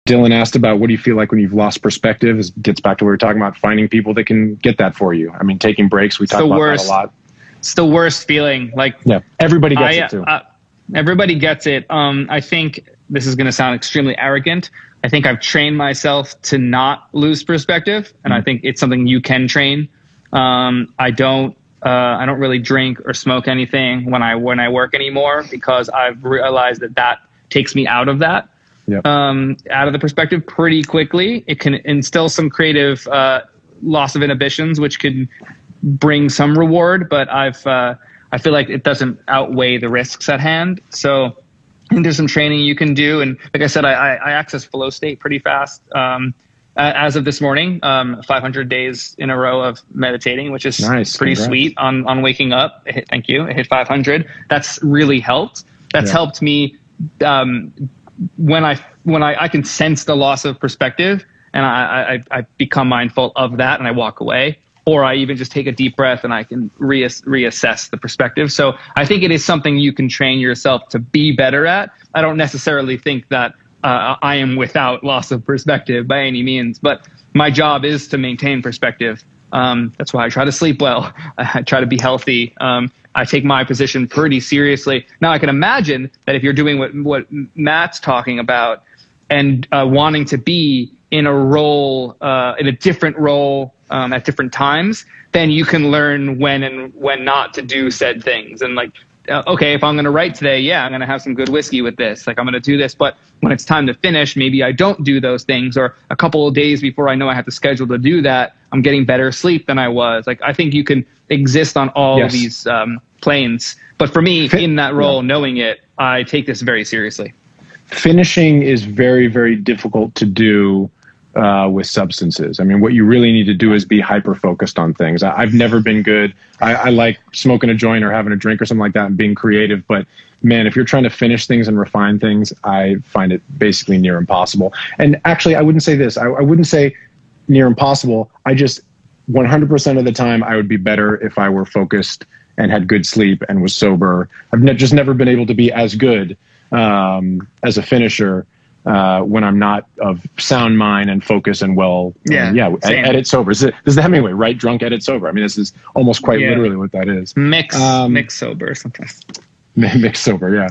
Dylan asked about what do you feel like when you've lost perspective. It gets back to what we were talking about, finding people that can get that for you. I mean, taking breaks, we talk about that a lot. It's the worst feeling. Like, yeah, everybody gets it too. Everybody gets it. I think this is going to sound extremely arrogant. I think I've trained myself to not lose perspective, and I think it's something you can train. I don't really drink or smoke anything when I work anymore, because I've realized that takes me out of that. Yep. Out of the perspective pretty quickly. It can instill some creative loss of inhibitions, which can bring some reward, but I feel like it doesn't outweigh the risks at hand. So I think there's some training you can do. And like I said, I access flow state pretty fast. As of this morning, 500 days in a row of meditating, which is nice. Pretty sweet on waking up. Thank you. It hit 500. That's really helped. That's helped me when I can sense the loss of perspective, and I become mindful of that and I walk away, or I even just take a deep breath and I can reassess the perspective. So I think it is something you can train yourself to be better at. I don't necessarily think that I am without loss of perspective by any means, but my job is to maintain perspective. That's why I try to sleep well. I try to be healthy. I take my position pretty seriously. Now, I can imagine that if you're doing what Matt's talking about and wanting to be in a role, in a different role at different times, then you can learn when and when not to do said things. And like, okay, if I'm going to write today, yeah, I'm going to have some good whiskey with this. Like, I'm going to do this. But when it's time to finish, maybe I don't do those things. Or a couple of days before I know I have to schedule to do that, I'm getting better sleep than I was. Like, I think you can exist on all of these planes. But for me, in that role, knowing it, I take this very seriously. Finishing is very, very difficult to do with substances. I mean, what you really need to do is be hyper-focused on things. I've never been good. I like smoking a joint or having a drink or something like that and being creative. But man, if you're trying to finish things and refine things, I find it basically near impossible. And actually, I wouldn't say this. I wouldn't say near impossible. I just 100% of the time, I would be better if I were focused and had good sleep and was sober. I've just never been able to be as good as a finisher when I'm not of sound mind and focus and edit sober. This is the Hemingway, right? Drunk, edit sober. I mean, this is almost quite literally what that is. Mix sober sometimes. Mix sober, yeah.